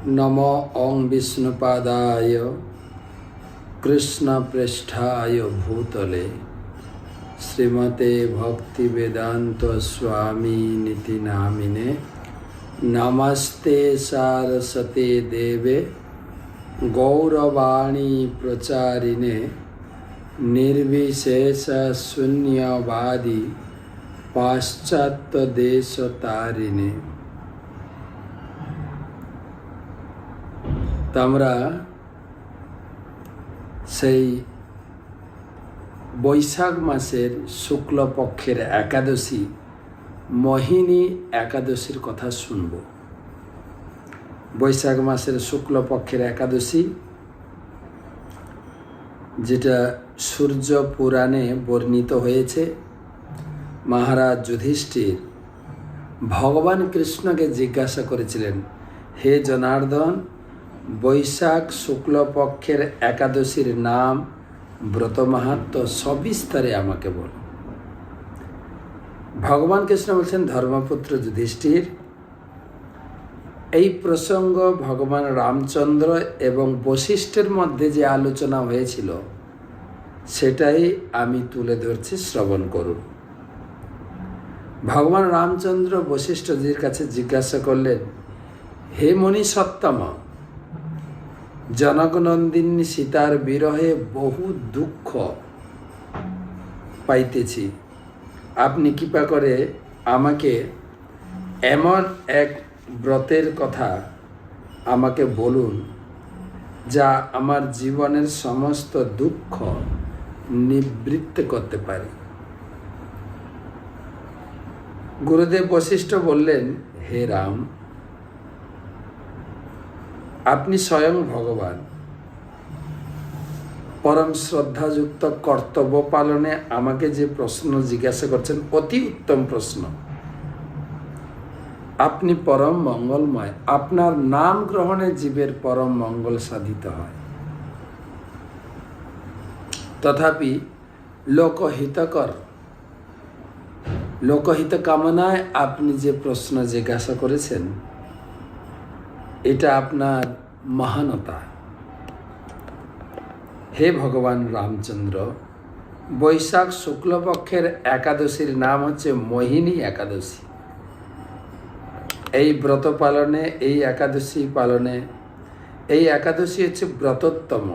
नमो ओं विष्णुपादाय कृष्णप्रेष्ठाय भूतले श्रीमते भक्ति वेदांत स्वामी निति नामिने नमस्ते सारस्वते देवे गौरवाणी प्रचारिणे निर्विशेष शून्यवादी पाश्चात्य देश तारिणे। আমরা সেই বৈশাখ মাসের শুক্লপক্ষের একাদশী মোহিনী একাদশীর কথা শুনব। বৈশাখ মাসের শুক্লপক্ষের একাদশী, যেটা সূর্য পুরাণে বর্ণিত হয়েছে। মহারাজ যুধিষ্ঠির ভগবান কৃষ্ণকে জিজ্ঞাসা করেছিলেন, হে জনার্দন, বৈশাখ শুক্লপক্ষের একাদশীর নাম, ব্রত মাহাত্ম্য সবিস্তারে আমাকে বল। ভগবান কৃষ্ণ বলছেন, ধর্মপুত্র যুধিষ্ঠির, এই প্রসঙ্গ ভগবান রামচন্দ্র এবং বশিষ্ঠের মধ্যে যে আলোচনা হয়েছিল সেটাই আমি তুলে ধরছি, শ্রবণ করুন। ভগবান রামচন্দ্র বশিষ্ঠজির কাছে জিজ্ঞাসা করলেন, হে মণি সত্তম, জনকনন্দিনী সীতার বিরহে বহু দুঃখ পাইতেছি। আপনি কৃপা করে আমাকে এমন এক ব্রতের কথা আমাকে বলুন যা আমার জীবনের সমস্ত দুঃখ নিবৃত্ত করতে পারে। গুরুদেব বশিষ্ঠ বললেন, হে রাম, আপনি স্বয়ং ভগবান। পরম শ্রদ্ধাযুক্ত কর্তব্য পালনে আমাকে যে প্রশ্ন জিজ্ঞাসা করছেন, অতি উত্তম প্রশ্ন। আপনি পরম মঙ্গলময়, আপনার নাম গ্রহণে জীবের পরম মঙ্গল সাধিত হয়। তথাপি লোকহিত কামনায় আপনি যে প্রশ্ন জিজ্ঞাসা করেছেন, এটা আপনার মহানতা। হে ভগবান রামচন্দ্র, বৈশাখ শুক্লপক্ষের একাদশীর নাম হচ্ছে মোহিনী একাদশী। এই ব্রত পালনে, এই একাদশী পালনে, এই একাদশী হচ্ছে ব্রতোত্তম।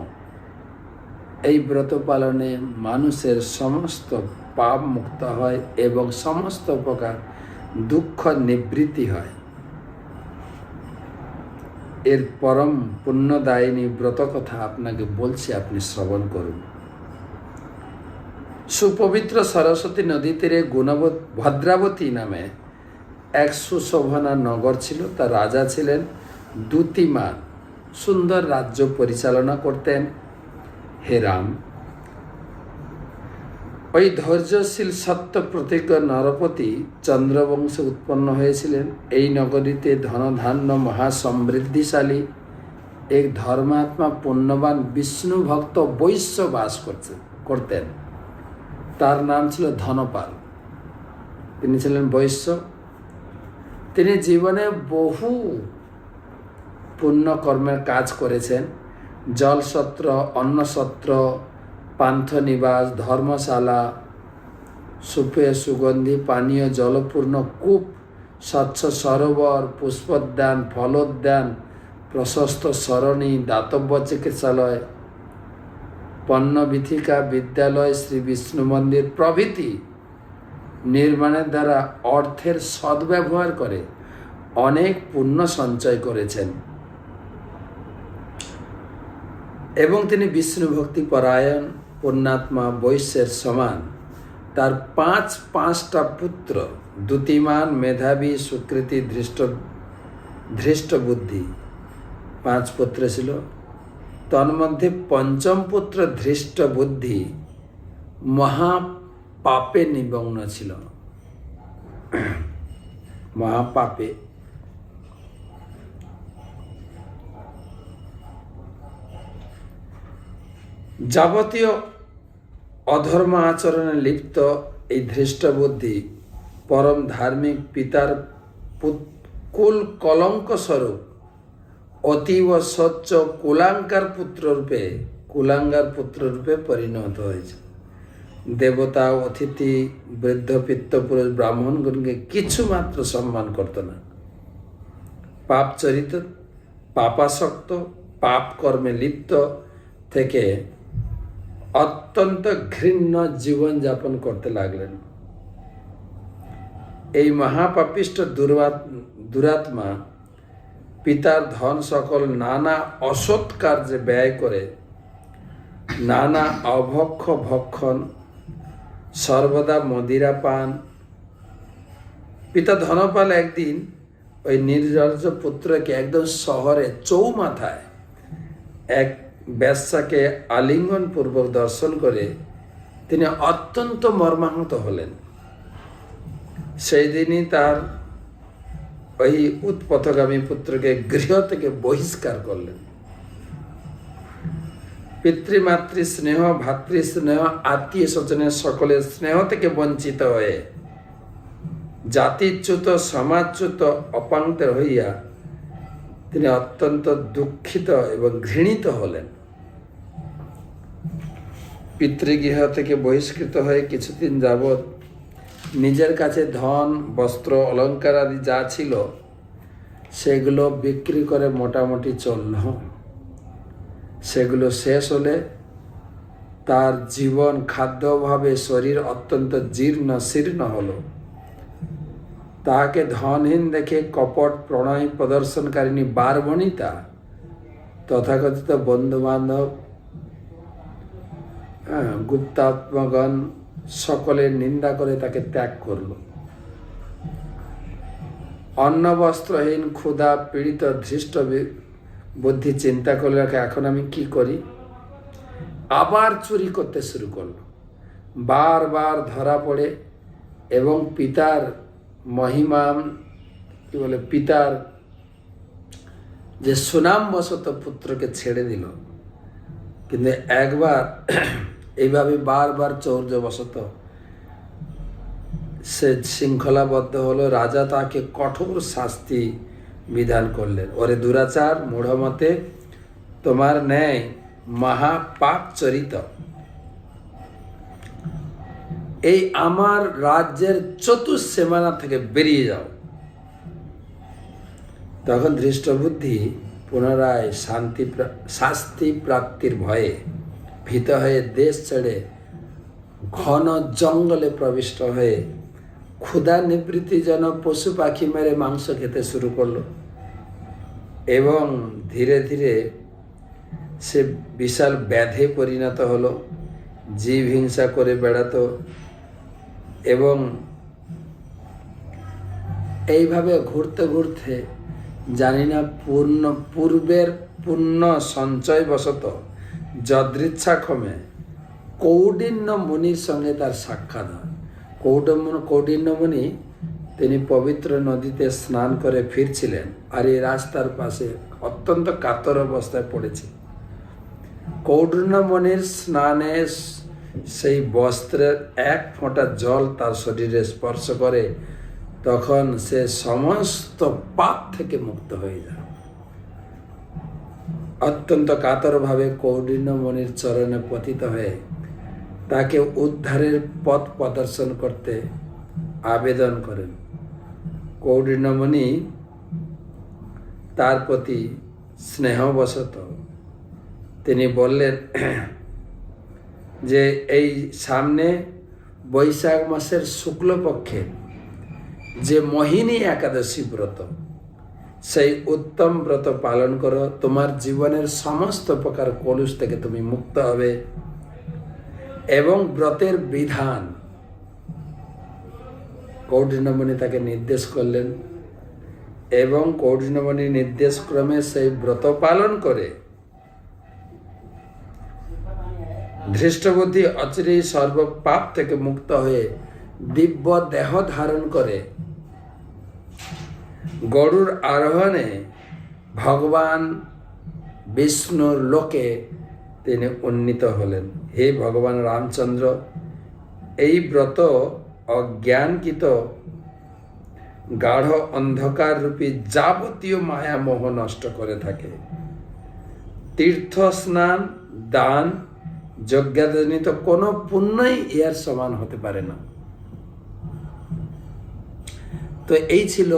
এই ব্রত পালনে মানুষের সমস্ত পাপ মুক্ত হয় এবং সমস্ত প্রকার দুঃখ নিবৃত্তি হয়। এর পরম পুণ্যদায়িনী ব্রত কথা আপনাকে বলছি, আপনি শ্রবণ করুন। সুপবিত্র সরস্বতী নদী তীরে ভদ্রাবতী নামে এক সুশোভনা নগর ছিল। তার রাজা ছিলেন দ্যুতিমান, সুন্দর রাজ্য পরিচালনা করতেন। হে রাম, ওই ধৈর্যশীল সত্য প্রতিজ্ঞ নরপতি চন্দ্রবংশে উৎপন্ন হয়েছিলেন। এই নগরীতে ধনধান্য মহাসমৃদ্ধিশালী এক ধর্মাত্মা পুণ্যবান বিষ্ণু ভক্ত বৈশ্য বাস করতেন। তার নাম ছিল ধনপাল। তিনি ছিলেন বৈশ্য। তিনি জীবনে বহু পুণ্যকর্মের কাজ করেছেন। জলসত্র, অন্নসত্র, পান্থনিবাস, ধর্মশালা, সুপে সুগন্ধি পানীয় জলপূর্ণ কূপ, স্বচ্ছ সরোবর, পুষ্পোদ্যান, ফলোদ্যান, প্রশস্ত সরণি, দাতব্য চিকিৎসালয়, পণ্যবীথিকা, বিদ্যালয়, শ্রী বিষ্ণু মন্দির প্রভৃতি নির্মাণের দ্বারা অর্থের সদ্ব্যবহার করে অনেক পুণ্য সঞ্চয় করেছেন এবং তিনি বিষ্ণু ভক্তি পরায়ণ পুণ্যাত্মা বৈশ্যের সমান। তার পাঁচটা পুত্র, দ্যুতিমান, মেধাবী, সুকৃতি, ধৃষ্ট বুদ্ধি, 5 পুত্র ছিল। তন্মধ্যে পঞ্চম পুত্র ধৃষ্ট বুদ্ধি মহাপাপে নিমগ্ন ছিল। মহাপাপে যাবতীয় অধর্ম আচরণে লিপ্ত এই ধৃষ্ট বুদ্ধি পরম ধার্মিক পিতার কুল কলঙ্ক স্বরূপ অতীব স্বচ্ছ কুলাঙ্গার পুত্ররূপে পরিণত হয়েছে। দেবতা, অতিথি, বৃদ্ধ, পিত্তপুরুষ, ব্রাহ্মণগণকে কিছু মাত্র সম্মান করত না। পাপ চরিত, পাপাসক্ত, পাপ কর্মে লিপ্ত থেকে অত্যন্ত ঘৃণ্য জীবন যাপন করতে লাগলেন। এই মহাপাপিষ্ট দুরাত্মা পিতার ধন সকল নানা অসৎ কার্যে ব্যয় করে, নানা অভক্ষ ভক্ষণ, সর্বদা মদিরা পান। পিতা ধনপাল একদিন ওই নির্লজ্জ পুত্রকে একদম শহরে চৌমাথায় এক বেশ্যাকে আলিঙ্গন পূর্বক দর্শন করে তিনি অত্যন্ত মর্মাহত হলেন। সেই দিনই তার ওই উৎপথগামী পুত্রকে গৃহ থেকে বহিষ্কার করলেন। পিতৃমাতৃ স্নেহ, ভাতৃ স্নেহ, আত্মীয় স্বজনের সকলের স্নেহ থেকে বঞ্চিত হয়ে জাতিচ্যুত, সমাজচ্যুত, অপাঙ্ক্তের হইয়া তিনি অত্যন্ত দুঃখিত এবং ঘৃণিত হলেন। পিতৃগৃহ থেকে বহিষ্কৃত হয়ে কিছুদিন যাবৎ নিজের কাছে ধন, বস্ত্র, অলঙ্কার আদি যা ছিল সেগুলো বিক্রি করে মোটামুটি চলল। সেগুলো শেষ হলে তার জীবন, খাদ্য অভাবে শরীর অত্যন্ত জীর্ণ শীর্ণ হলো। তাহাকে ধনহীন দেখে কপট প্রণয় প্রদর্শনকারিণী বারবণিতা, তথাকথিত বন্ধুবান্ধব, গুপ্তাত্মগণ সকলের নিন্দা করে তাকে ত্যাগ করল। অন্ন বস্ত্রহীন, ক্ষুধা পীড়িত ধৃষ্ট বুদ্ধি চিন্তা করলে এখন আমি কি করি, আবার চুরি করতে শুরু করলো। বারবার ধরা পড়ে এবং পিতার মহিমা, কি বলে, পিতার যে সুনামবশত পুত্রকে ছেড়ে দিল। কিন্তু একবার এইভাবে বারবার চৌর্যবশত সে শৃঙ্খলাবদ্ধ হলো। রাজা তাকে কঠোর শাস্তি বিধান করলেন। ওরে দুরাচার, মূঢ়মতে, তোমার ন্যায় মহাপাপ চরিত এই আমার রাজ্যের চতুর্সীমানা থেকে বেরিয়ে যাও। তখন ধৃষ্টবুদ্ধি পুনরায় শাস্তি প্রাপ্তির ভয়ে ভীত হয়ে দেশ ছেড়ে ঘন জঙ্গলে প্রবিষ্ট হয়ে ক্ষুধা নিবৃত্তি যেন পশু পাখি মেরে মাংস খেতে শুরু করলো এবং ধীরে ধীরে সে বিশাল ব্যাধে পরিণত হলো। জীব হিংসা করে বেড়াতো এবং এইভাবে ঘুরতে ঘুরতে জানি না পূর্বের পুণ্য সঞ্চয়বশত যদৃচ্ছাক্রমে কৌডিন্য মুনির সঙ্গে তার সাক্ষাৎ হয়। কৌডিন্য মুনি তিনি পবিত্র নদীতে স্নান করে ফিরছিলেন আর এই রাস্তার পাশে অত্যন্ত কাতর অবস্থায় পড়েছে। কৌডিন্য মুনির স্নানে সেই বস্ত্রের এক ফোঁটা জল তার শরীরে স্পর্শ করে, তখন সে সমস্ত পাপ থেকে মুক্ত হয়ে যায়। অত্যন্ত কাতরভাবে কৌডিন্য মুনির চরণে পতিত হয়ে তাকে উদ্ধারের পথ প্রদর্শন করতে আবেদন করেন। কৌডিন্য মুনি তার প্রতি স্নেহবশত তিনি বললেন যে এই সামনে বৈশাখ মাসের শুক্লপক্ষে যে মোহিনী একাদশী ব্রত, সেই উত্তম ব্রত পালন করো, তোমার জীবনের সমস্ত প্রকার কলুষ থেকে তুমি মুক্ত হবে। এবং ব্রতের বিধান কৌডিন্যমণি তাকে নির্দেশ করলেন এবং কৌডিন্যমণি নির্দেশ ক্রমে সেই ব্রত পালন করে ধৃষ্টবুদ্ধি অচিরেই সর্বপাপ থেকে মুক্ত হয়ে দিব্য দেহ ধারণ করে গরুর আরোহণে ভগবান বিষ্ণুর লোকে তিনি উন্নীত হলেন। হে ভগবান রামচন্দ্র, এই ব্রত অজ্ঞানকৃত গাঢ় অন্ধকার রূপী যাবতীয় মায়া মোহ নষ্ট করে থাকে। তীর্থ স্নান, দান, যজ্ঞাজনিত কোনো পুণ্যই এর সমান হতে পারে না। তো এই ছিল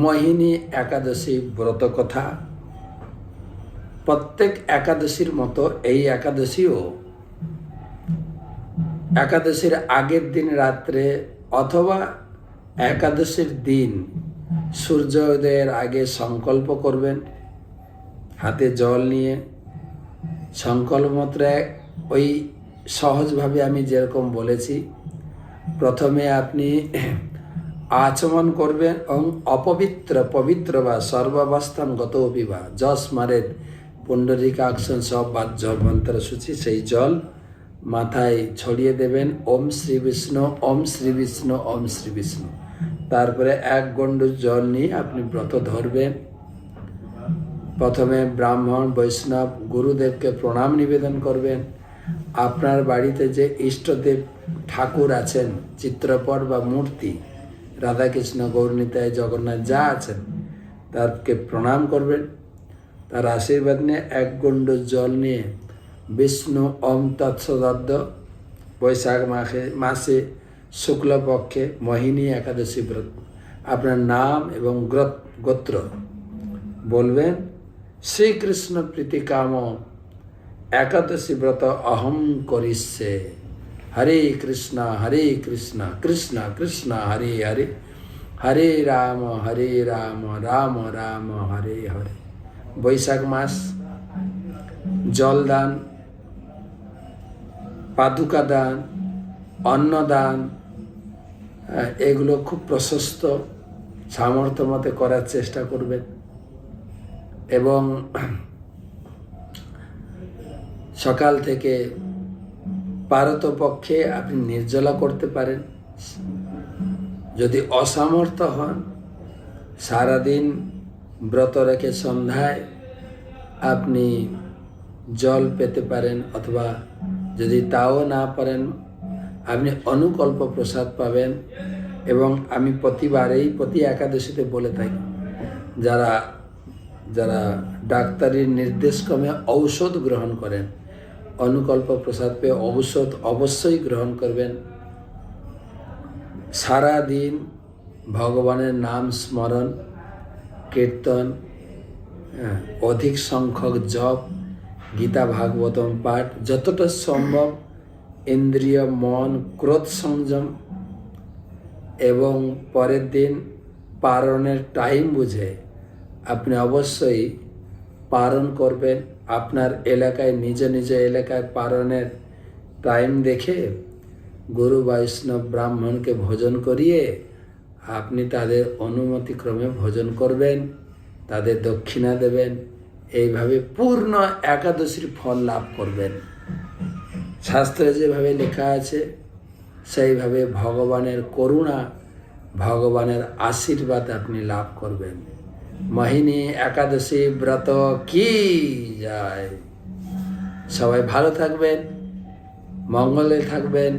মোহিনী একাদশী ব্রত কথা। প্রত্যেক একাদশীর মতো এই একাদশীও একাদশীর আগের দিন রাত্রে অথবা একাদশীর দিন সূর্যোদয়ের আগে সংকল্প করবেন, হাতে জল নিয়ে। সংকল্প মাত্র ওই সহজভাবে আমি যেরকম বলেছি, প্রথমে আপনি আচমন করবেন এবং পবিত্র বা সর্বাবস্থানগত বিবাহ যস্মারের পুণ্ডরিকাক্ষণ সব বাহ্য মন্ত্র সূচি, সেই জল মাথায় ছড়িয়ে দেবেন। ওম শ্রী বিষ্ণু, ওম শ্রী বিষ্ণু, ওম শ্রী বিষ্ণু। তারপরে এক গণ্ডূষ জল নিয়ে আপনি ব্রত ধরবেন। প্রথমে ব্রাহ্মণ, বৈষ্ণব, গুরুদেবকে প্রণাম নিবেদন করবেন। আপনার বাড়িতে যে ইষ্টদেব ঠাকুর আছেন, চিত্রপট বা মূর্তি, রাধাকৃষ্ণ, গৌরনিতাই, জগন্নাথ যা আছেন, তারকে প্রণাম করবেন। তার আশীর্বাদ নিয়ে এক গণ্ডূষ জল নিয়ে বিষ্ণু ওম তৎসদ্য বৈশাখ মাসে শুক্লপক্ষে মোহিনী একাদশী ব্রত আপনার নাম এবং গোত্র বলবেন। শ্রীকৃষ্ণ প্রীতিকাম একাদশী ব্রত অহম করিষ্যে। হরে কৃষ্ণ কৃষ্ণ কৃষ্ণ হরে হরে, হরে রাম রাম রাম হরে হরে। বৈশাখ মাস জলদান, পাদুকা দান, অন্নদান, এগুলো খুব প্রশস্ত, সামর্থ্য মতে করার চেষ্টা করবেন। এবং সকাল থেকে পারতপক্ষে আপনি নির্জলা করতে পারেন। যদি অসামর্থ্য হন, সারাদিন ব্রত রেখে সন্ধ্যায় আপনি জল পেতে পারেন, অথবা যদি তাও না পারেন আপনি অনুকল্প প্রসাদ পাবেন। এবং আমি প্রতি একাদশীতে বলে থাকি, যারা যারা ডাক্তারির নির্দেশক্রমে ঔষধ গ্রহণ করেন, অনুকল্প প্রসাদ পেয়ে ঔষধ অবশ্যই গ্রহণ করবেন। সারা দিন ভগবানের নাম স্মরণ, কীর্তন, অধিক সংখ্যক জপ, গীতা ভাগবতম পাঠ, যতটা সম্ভব ইন্দ্রিয়, মন, ক্রোধ সংযম। এবং পরের দিন পারণের টাইম বুঝে আপনি অবশ্যই পারণ করবেন। আপনার এলাকায় নিজ এলাকায় পারণের টাইম দেখে গুরু বৈষ্ণব ব্রাহ্মণকে ভোজন করিয়ে আপনি তাদের অনুমতিক্রমে ভোজন করবেন, তাদের দক্ষিণা দেবেন। এইভাবে পূর্ণ একাদশীর ফল লাভ করবেন। শাস্ত্রে যেভাবে লেখা আছে সেইভাবে ভগবানের করুণা, ভগবানের আশীর্বাদ আপনি লাভ করবেন। মোহিনী একাদশী ব্রত কি যায়। সবাই ভালো থাকবেন, মঙ্গলে থাকবেন।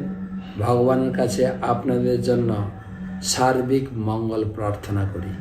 ভগবানের কাছে আপনাদের জন্য সার্বিক মঙ্গল প্রার্থনা করি।